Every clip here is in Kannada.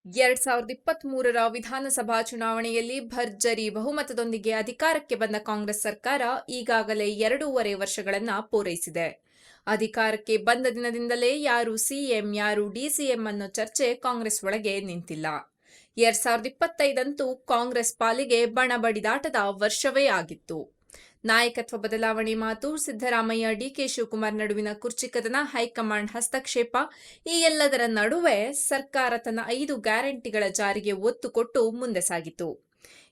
2023ರ ವಿಧಾನಸಭಾ ಚುನಾವಣೆಯಲ್ಲಿ ಭರ್ಜರಿ ಬಹುಮತದೊಂದಿಗೆ ಅಧಿಕಾರಕ್ಕೆ ಬಂದ ಕಾಂಗ್ರೆಸ್ ಸರ್ಕಾರ ಈಗಾಗಲೇ 2.5 ವರ್ಷಗಳನ್ನ ಪೂರೈಸಿದೆ. ಅಧಿಕಾರಕ್ಕೆ ಬಂದ ದಿನದಿಂದಲೇ ಯಾರು ಸಿಎಂ, ಯಾರು ಡಿಸಿಎಂ ಅನ್ನೋ ಚರ್ಚೆ ಕಾಂಗ್ರೆಸ್ ಒಳಗೆ ನಿಂತಿಲ್ಲ. 2025 ಅಂತೂ ಕಾಂಗ್ರೆಸ್ ಪಾಲಿಗೆ ಬಣಬಡಿದಾಟದ ವರ್ಷವೇ ಆಗಿತ್ತು. ನಾಯಕತ್ವ ಬದಲಾವಣೆ ಮಾತು, ಸಿದ್ದರಾಮಯ್ಯ ಡಿಕೆ ಶಿವಕುಮಾರ್ ನಡುವಿನ ಕುರ್ಚಿ ಕದನ, ಹೈಕಮಾಂಡ್ ಹಸ್ತಕ್ಷೇಪ, ಈ ಎಲ್ಲದರ ನಡುವೆ ಸರ್ಕಾರ ತನ್ನ 5 ಗ್ಯಾರಂಟಿಗಳ ಜಾರಿಗೆ ಒತ್ತು ಕೊಟ್ಟು ಮುಂದೆ ಸಾಗಿತು.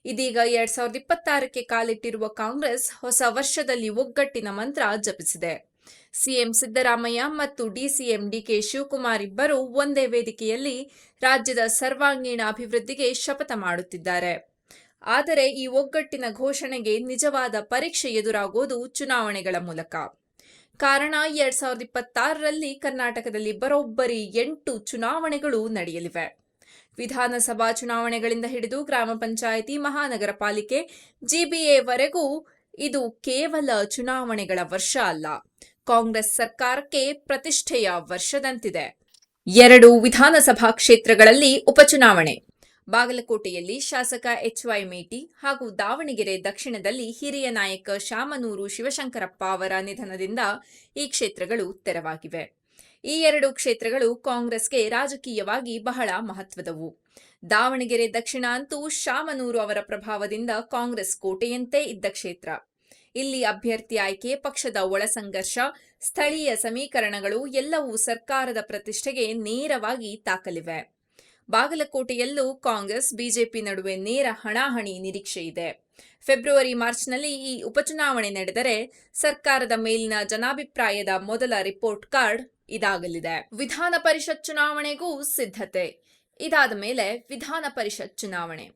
ಇದೀಗ 2026ಕ್ಕೆ ಕಾಲಿಟ್ಟಿರುವ ಕಾಂಗ್ರೆಸ್ ಹೊಸ ವರ್ಷದಲ್ಲಿ ಒಗ್ಗಟ್ಟಿನ ಮಂತ್ರ ಜಪಿಸಿದೆ. ಸಿಎಂ ಸಿದ್ದರಾಮಯ್ಯ ಮತ್ತು ಡಿಸಿಎಂ ಡಿಕೆ ಶಿವಕುಮಾರ್ ಇಬ್ಬರು ಒಂದೇ ವೇದಿಕೆಯಲ್ಲಿ ರಾಜ್ಯದ ಸರ್ವಾಂಗೀಣ ಅಭಿವೃದ್ಧಿಗೆ ಶಪಥ ಮಾಡುತ್ತಿದ್ದಾರೆ. ಆದರೆ ಈ ಒಗ್ಗಟ್ಟಿನ ಘೋಷಣೆಗೆ ನಿಜವಾದ ಪರೀಕ್ಷೆ ಎದುರಾಗೋದು ಚುನಾವಣೆಗಳ ಮೂಲಕ. ಕಾರಣ 2026ರಲ್ಲಿ ಕರ್ನಾಟಕದಲ್ಲಿ ಬರೋಬ್ಬರಿ 8 ಚುನಾವಣೆಗಳು ನಡೆಯಲಿವೆ. ವಿಧಾನಸಭಾ ಚುನಾವಣೆಗಳಿಂದ ಹಿಡಿದು ಗ್ರಾಮ ಪಂಚಾಯಿತಿ, ಮಹಾನಗರ ಪಾಲಿಕೆ, ಜಿಬಿಎವರೆಗೂ ಇದು ಕೇವಲ ಚುನಾವಣೆಗಳ ವರ್ಷ ಅಲ್ಲ, ಕಾಂಗ್ರೆಸ್ ಸರ್ಕಾರಕ್ಕೆ ಪ್ರತಿಷ್ಠೆಯ ವರ್ಷದಂತಿದೆ. 2 ವಿಧಾನಸಭಾ ಕ್ಷೇತ್ರಗಳಲ್ಲಿ ಉಪಚುನಾವಣೆ. ಬಾಗಲಕೋಟೆಯಲ್ಲಿ ಶಾಸಕ ಎಚ್.ವೈ. ಮೇಟಿ ಹಾಗೂ ದಾವಣಗೆರೆ ದಕ್ಷಿಣದಲ್ಲಿ ಹಿರಿಯ ನಾಯಕ ಶಾಮನೂರು ಶಿವಶಂಕರಪ್ಪ ಅವರ ನಿಧನದಿಂದ ಈ ಕ್ಷೇತ್ರಗಳು ತೆರವಾಗಿವೆ. ಈ 2 ಕ್ಷೇತ್ರಗಳು ಕಾಂಗ್ರೆಸ್ಗೆ ರಾಜಕೀಯವಾಗಿ ಬಹಳ ಮಹತ್ವದವು. ದಾವಣಗೆರೆ ದಕ್ಷಿಣ ಅಂತೂ ಶಾಮನೂರು ಅವರ ಪ್ರಭಾವದಿಂದ ಕಾಂಗ್ರೆಸ್ ಕೋಟೆಯಂತೆ ಇದ್ದ ಕ್ಷೇತ್ರ. ಇಲ್ಲಿ ಅಭ್ಯರ್ಥಿ ಆಯ್ಕೆ, ಪಕ್ಷದ ಒಳಸಂಘರ್ಷ, ಸ್ಥಳೀಯ ಸಮೀಕರಣಗಳು ಎಲ್ಲವೂ ಸರ್ಕಾರದ ಪ್ರತಿಷ್ಠೆಗೆ ನೇರವಾಗಿ ತಾಕಲಿವೆ. ಬಾಗಲಕೋಟೆಯಲ್ಲೂ ಕಾಂಗ್ರೆಸ್ ಬಿಜೆಪಿ ನಡುವೆ ನೇರ ಹಣಾಹಣಿ ನಿರೀಕ್ಷೆ ಇದೆ. ಫೆಬ್ರವರಿ-ಮಾರ್ಚ್ನಲ್ಲಿ ಈ ಉಪಚುನಾವಣೆ ನಡೆದರೆ ಸರ್ಕಾರದ ಮೇಲಿನ ಜನಾಭಿಪ್ರಾಯದ ಮೊದಲ ರಿಪೋರ್ಟ್ ಕಾರ್ಡ್ ಇದಾಗಲಿದೆ. ವಿಧಾನ ಪರಿಷತ್ ಚುನಾವಣೆಗೂ ಸಿದ್ಧತೆ. ಇದಾದ ಮೇಲೆ ವಿಧಾನ ಪರಿಷತ್ ಚುನಾವಣೆ.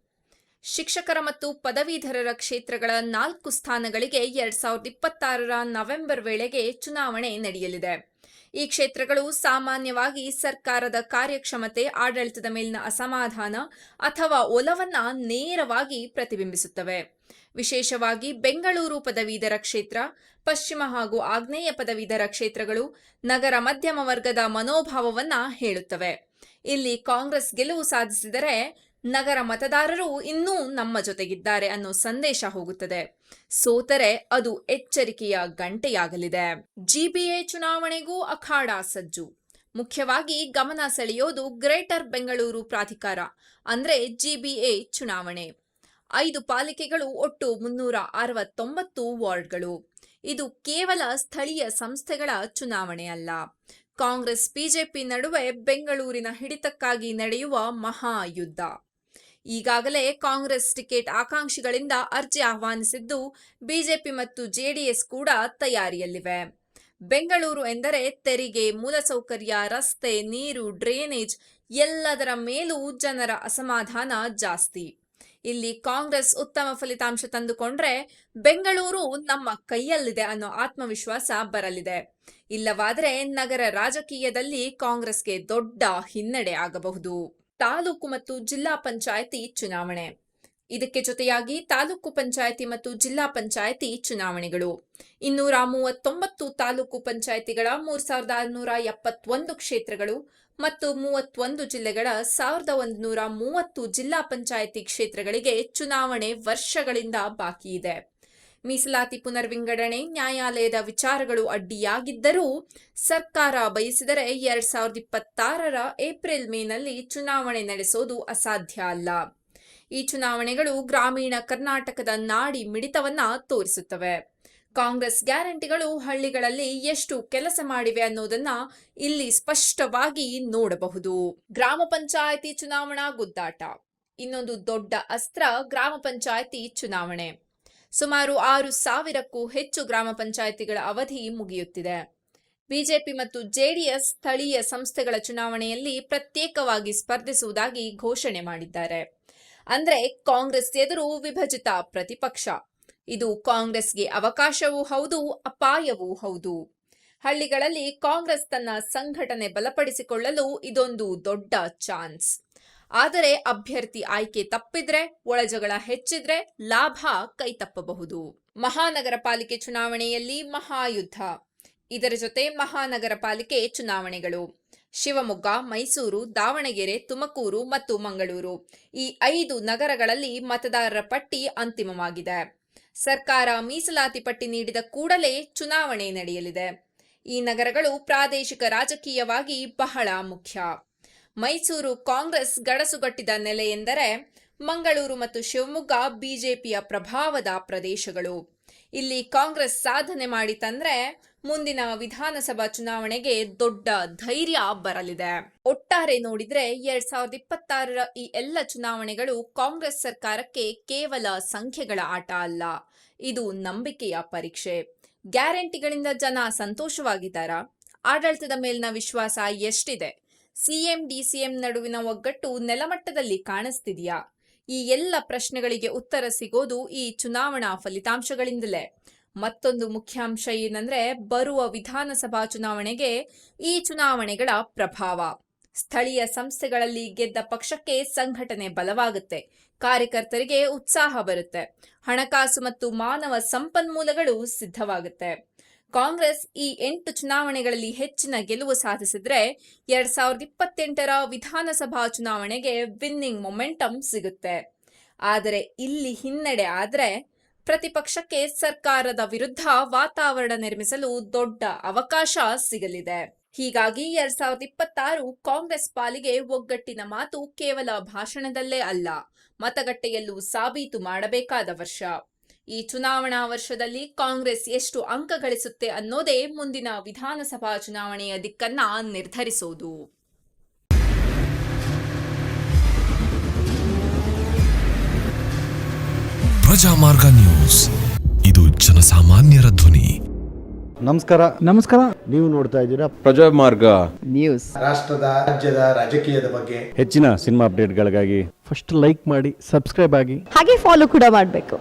ಶಿಕ್ಷಕರ ಮತ್ತು ಪದವೀಧರರ ಕ್ಷೇತ್ರಗಳ 4 ಸ್ಥಾನಗಳಿಗೆ 2026ರ ನವೆಂಬರ್ ವೇಳೆಗೆ ಚುನಾವಣೆ ನಡೆಯಲಿದೆ. ಈ ಕ್ಷೇತ್ರಗಳು ಸಾಮಾನ್ಯವಾಗಿ ಸರ್ಕಾರದ ಕಾರ್ಯಕ್ಷಮತೆ, ಆಡಳಿತದ ಮೇಲಿನ ಅಸಮಾಧಾನ ಅಥವಾ ಒಲವನ್ನ ನೇರವಾಗಿ ಪ್ರತಿಬಿಂಬಿಸುತ್ತವೆ. ವಿಶೇಷವಾಗಿ ಬೆಂಗಳೂರು ಪದವೀಧರ ಕ್ಷೇತ್ರ, ಪಶ್ಚಿಮ ಹಾಗೂ ಆಗ್ನೇಯ ಪದವೀಧರ ಕ್ಷೇತ್ರಗಳು ನಗರ ಮಧ್ಯಮ ವರ್ಗದ ಮನೋಭಾವವನ್ನ ಹೇಳುತ್ತವೆ. ಇಲ್ಲಿ ಕಾಂಗ್ರೆಸ್ ಗೆಲುವು ಸಾಧಿಸಿದರೆ ನಗರ ಮತದಾರರು ಇನ್ನೂ ನಮ್ಮ ಜೊತೆಗಿದ್ದಾರೆ ಅನ್ನೋ ಸಂದೇಶ ಹೋಗುತ್ತದೆ. ಸೋತರೆ ಅದು ಎಚ್ಚರಿಕೆಯ ಗಂಟೆಯಾಗಲಿದೆ. ಜಿಬಿಎ ಚುನಾವಣೆಗೂ ಅಖಾಡ ಸಜ್ಜು. ಮುಖ್ಯವಾಗಿ ಗಮನ ಸೆಳೆಯೋದು ಗ್ರೇಟರ್ ಬೆಂಗಳೂರು ಪ್ರಾಧಿಕಾರ ಅಂದ್ರೆ ಜಿಬಿಎ ಚುನಾವಣೆ. 5 ಪಾಲಿಕೆಗಳು, ಒಟ್ಟು 369 ವಾರ್ಡ್ಗಳು. ಇದು ಕೇವಲ ಸ್ಥಳೀಯ ಸಂಸ್ಥೆಗಳ ಚುನಾವಣೆ ಅಲ್ಲ, ಕಾಂಗ್ರೆಸ್ ಬಿಜೆಪಿ ನಡುವೆ ಬೆಂಗಳೂರಿನ ಹಿಡಿತಕ್ಕಾಗಿ ನಡೆಯುವ ಮಹಾಯುದ್ಧ. ಈಗಾಗಲೇ ಕಾಂಗ್ರೆಸ್ ಟಿಕೆಟ್ ಆಕಾಂಕ್ಷಿಗಳಿಂದ ಅರ್ಜಿ ಆಹ್ವಾನಿಸಿದ್ದು, ಬಿಜೆಪಿ ಮತ್ತು ಜೆಡಿಎಸ್ ಕೂಡ ತಯಾರಿಯಲ್ಲಿವೆ. ಬೆಂಗಳೂರು ಎಂದರೆ ತೆರಿಗೆ, ಮೂಲಸೌಕರ್ಯ, ರಸ್ತೆ, ನೀರು, ಡ್ರೇನೇಜ್ ಎಲ್ಲದರ ಮೇಲೂ ಜನರ ಅಸಮಾಧಾನ ಜಾಸ್ತಿ. ಇಲ್ಲಿ ಕಾಂಗ್ರೆಸ್ ಉತ್ತಮ ಫಲಿತಾಂಶ ತಂದುಕೊಂಡ್ರೆ ಬೆಂಗಳೂರು ನಮ್ಮ ಕೈಯಲ್ಲಿದೆ ಅನ್ನೋ ಆತ್ಮವಿಶ್ವಾಸ ಬರಲಿದೆ. ಇಲ್ಲವಾದರೆ ನಗರ ರಾಜಕೀಯದಲ್ಲಿ ಕಾಂಗ್ರೆಸ್ಗೆ ದೊಡ್ಡ ಹಿನ್ನಡೆ ಆಗಬಹುದು. ತಾಲೂಕು ಮತ್ತು ಜಿಲ್ಲಾ ಪಂಚಾಯಿತಿ ಚುನಾವಣೆ. ಇದಕ್ಕೆ ಜೊತೆಯಾಗಿ ತಾಲೂಕು ಪಂಚಾಯಿತಿ ಮತ್ತು ಜಿಲ್ಲಾ ಪಂಚಾಯಿತಿ ಚುನಾವಣೆಗಳು. 239 ತಾಲೂಕು ಪಂಚಾಯಿತಿಗಳ 3671 ಕ್ಷೇತ್ರಗಳು ಮತ್ತು 31 ಜಿಲ್ಲೆಗಳ 1130 ಜಿಲ್ಲಾ ಪಂಚಾಯಿತಿ ಕ್ಷೇತ್ರಗಳಿಗೆ ಚುನಾವಣೆ ವರ್ಷಗಳಿಂದ ಬಾಕಿ ಇದೆ. ಮೀಸಲಾತಿ ಪುನರ್ವಿಂಗಡಣೆ, ನ್ಯಾಯಾಲಯದ ವಿಚಾರಗಳು ಅಡ್ಡಿಯಾಗಿದ್ದರೂ ಸರ್ಕಾರ ಬಯಸಿದರೆ 2026ರ ಏಪ್ರಿಲ್-ಮೇನಲ್ಲಿ ಚುನಾವಣೆ ನಡೆಸೋದು ಅಸಾಧ್ಯ ಅಲ್ಲ. ಈ ಚುನಾವಣೆಗಳು ಗ್ರಾಮೀಣ ಕರ್ನಾಟಕದ ನಾಡಿ ಮಿಡಿತವನ್ನ ತೋರಿಸುತ್ತವೆ. ಕಾಂಗ್ರೆಸ್ ಗ್ಯಾರಂಟಿಗಳು ಹಳ್ಳಿಗಳಲ್ಲಿ ಎಷ್ಟು ಕೆಲಸ ಮಾಡಿವೆ ಅನ್ನೋದನ್ನ ಇಲ್ಲಿ ಸ್ಪಷ್ಟವಾಗಿ ನೋಡಬಹುದು. ಗ್ರಾಮ ಪಂಚಾಯಿತಿ ಚುನಾವಣಾ ಗುದ್ದಾಟ. ಇನ್ನೊಂದು ದೊಡ್ಡ ಅಸ್ತ್ರ ಗ್ರಾಮ ಪಂಚಾಯಿತಿ ಚುನಾವಣೆ. ಸುಮಾರು 6,000ಕ್ಕೂ ಹೆಚ್ಚು ಗ್ರಾಮ ಪಂಚಾಯಿತಿಗಳ ಅವಧಿ ಮುಗಿಯುತ್ತಿದೆ. ಬಿಜೆಪಿ ಮತ್ತು ಜೆಡಿಎಸ್ ಸ್ಥಳೀಯ ಸಂಸ್ಥೆಗಳ ಚುನಾವಣೆಯಲ್ಲಿ ಪ್ರತ್ಯೇಕವಾಗಿ ಸ್ಪರ್ಧಿಸುವುದಾಗಿ ಘೋಷಣೆ ಮಾಡಿದ್ದಾರೆ. ಅಂದ್ರೆ ಕಾಂಗ್ರೆಸ್ ಎದುರು ವಿಭಜಿತ ಪ್ರತಿಪಕ್ಷ. ಇದು ಕಾಂಗ್ರೆಸ್ಗೆ ಅವಕಾಶವೂ ಹೌದು, ಅಪಾಯವೂ ಹೌದು. ಹಳ್ಳಿಗಳಲ್ಲಿ ಕಾಂಗ್ರೆಸ್ ತನ್ನ ಸಂಘಟನೆ ಬಲಪಡಿಸಿಕೊಳ್ಳಲು ಇದೊಂದು ದೊಡ್ಡ ಚಾನ್ಸ್. ಆದರೆ ಅಭ್ಯರ್ಥಿ ಆಯ್ಕೆ ತಪ್ಪಿದ್ರೆ, ಒಳಜಗಳ ಹೆಚ್ಚಿದ್ರೆ ಲಾಭ ಕೈತಪ್ಪಬಹುದು. ಮಹಾನಗರ ಪಾಲಿಕೆ ಚುನಾವಣೆಯಲ್ಲಿ ಮಹಾಯುದ್ಧ. ಇದರ ಜೊತೆ ಮಹಾನಗರ ಪಾಲಿಕೆ ಚುನಾವಣೆಗಳು. ಶಿವಮೊಗ್ಗ, ಮೈಸೂರು, ದಾವಣಗೆರೆ, ತುಮಕೂರು ಮತ್ತು ಮಂಗಳೂರು ಈ 5 ನಗರಗಳಲ್ಲಿ ಮತದಾರರ ಪಟ್ಟಿ ಅಂತಿಮವಾಗಿದೆ. ಸರ್ಕಾರ ಮೀಸಲಾತಿ ಪಟ್ಟಿ ನೀಡಿದ ಕೂಡಲೇ ಚುನಾವಣೆ ನಡೆಯಲಿದೆ. ಈ ನಗರಗಳು ಪ್ರಾದೇಶಿಕ ರಾಜಕೀಯವಾಗಿ ಬಹಳ ಮುಖ್ಯ. ಮೈಸೂರು ಕಾಂಗ್ರೆಸ್ ಗಡಸುಗಟ್ಟಿದ ನೆಲೆ ಎಂದರೆ ಮಂಗಳೂರು ಮತ್ತು ಶಿವಮೊಗ್ಗ ಬಿಜೆಪಿಯ ಪ್ರಭಾವದ ಪ್ರದೇಶಗಳು. ಇಲ್ಲಿ ಕಾಂಗ್ರೆಸ್ ಸಾಧನೆ ಮಾಡಿ ತಂದ್ರೆ ಮುಂದಿನ ವಿಧಾನಸಭಾ ಚುನಾವಣೆಗೆ ದೊಡ್ಡ ಧೈರ್ಯ ಬರಲಿದೆ. ಒಟ್ಟಾರೆ ನೋಡಿದ್ರೆ 2026ರ ಈ ಎಲ್ಲ ಚುನಾವಣೆಗಳು ಕಾಂಗ್ರೆಸ್ ಸರ್ಕಾರಕ್ಕೆ ಕೇವಲ ಸಂಖ್ಯೆಗಳ ಆಟ ಅಲ್ಲ, ಇದು ನಂಬಿಕೆಯ ಪರೀಕ್ಷೆ. ಗ್ಯಾರಂಟಿಗಳಿಂದ ಜನ ಸಂತೋಷವಾಗಿದ್ದಾರಾ? ಆಡಳಿತದ ಮೇಲಿನ ವಿಶ್ವಾಸ ಎಷ್ಟಿದೆ? ಸಿಎಂ ಡಿಸಿಎಂ ನಡುವಿನ ಒಗ್ಗಟ್ಟು ನೆಲಮಟ್ಟದಲ್ಲಿ ಕಾಣಿಸ್ತಿದೆಯಾ? ಈ ಎಲ್ಲ ಪ್ರಶ್ನೆಗಳಿಗೆ ಉತ್ತರ ಸಿಗೋದು ಈ ಚುನಾವಣಾ ಫಲಿತಾಂಶಗಳಿಂದಲೇ. ಮತ್ತೊಂದು ಮುಖ್ಯಾಂಶ ಏನಂದ್ರೆ ಬರುವ ವಿಧಾನಸಭಾ ಚುನಾವಣೆಗೆ ಈ ಚುನಾವಣೆಗಳ ಪ್ರಭಾವ. ಸ್ಥಳೀಯ ಸಂಸ್ಥೆಗಳಲ್ಲಿ ಗೆದ್ದ ಪಕ್ಷಕ್ಕೆ ಸಂಘಟನೆ ಬಲವಾಗುತ್ತೆ, ಕಾರ್ಯಕರ್ತರಿಗೆ ಉತ್ಸಾಹ ಬರುತ್ತೆ, ಹಣಕಾಸು ಮತ್ತು ಮಾನವ ಸಂಪನ್ಮೂಲಗಳು ಸಿದ್ಧವಾಗುತ್ತೆ. ಕಾಂಗ್ರೆಸ್ ಈ 8 ಚುನಾವಣೆಗಳಲ್ಲಿ ಹೆಚ್ಚಿನ ಗೆಲುವು ಸಾಧಿಸಿದ್ರೆ 2028ರ ವಿಧಾನಸಭಾ ಚುನಾವಣೆಗೆ ವಿನ್ನಿಂಗ್ ಮೊಮೆಂಟಮ್ ಸಿಗುತ್ತೆ. ಆದರೆ ಇಲ್ಲಿ ಹಿನ್ನಡೆ ಆದ್ರೆ ಪ್ರತಿಪಕ್ಷಕ್ಕೆ ಸರ್ಕಾರದ ವಿರುದ್ಧ ವಾತಾವರಣ ನಿರ್ಮಿಸಲು ದೊಡ್ಡ ಅವಕಾಶ ಸಿಗಲಿದೆ. ಹೀಗಾಗಿ 2026 ಕಾಂಗ್ರೆಸ್ ಪಾಲಿಗೆ ಒಗ್ಗಟ್ಟಿನ ಮಾತು ಕೇವಲ ಭಾಷಣದಲ್ಲೇ ಅಲ್ಲ, ಮತಗಟ್ಟೆಯಲ್ಲೂ ಸಾಬೀತು ಮಾಡಬೇಕಾದ ವರ್ಷ. ಈ ಚುನಾವಣಾ ವರ್ಷದಲ್ಲಿ ಕಾಂಗ್ರೆಸ್ ಎಷ್ಟು ಅಂಕ ಗಳಿಸುತ್ತೆ ಅನ್ನೋದೇ ಮುಂದಿನ ವಿಧಾನಸಭಾ ಚುನಾವಣೆಯ ದಿಕ್ಕನ್ನ ನಿರ್ಧರಿಸೋದು. ಪ್ರಜಾಮಾರ್ಗ ನ್ಯೂಸ್, ಇದು ಜನಸಾಮಾನ್ಯರ ಧ್ವನಿ. ನಮಸ್ಕಾರ. ನೀವು ನೋಡ್ತಾ ಇದ್ದೀರಾ ಪ್ರಜಾಮಾರ್ಗ ನ್ಯೂಸ್. ರಾಷ್ಟ್ರದ ರಾಜ್ಯದ ರಾಜಕೀಯದ ಬಗ್ಗೆ ಹೆಚ್ಚಿನ ಸಿನಿಮಾ ಅಪ್ಡೇಟ್ಗಳಿಗಾಗಿ ಫಸ್ಟ್ ಲೈಕ್ ಮಾಡಿ, ಸಬ್ಸ್ಕ್ರೈಬ್ ಆಗಿ, ಹಾಗೆ ಫಾಲೋ ಕೂಡ ಮಾಡಬೇಕು.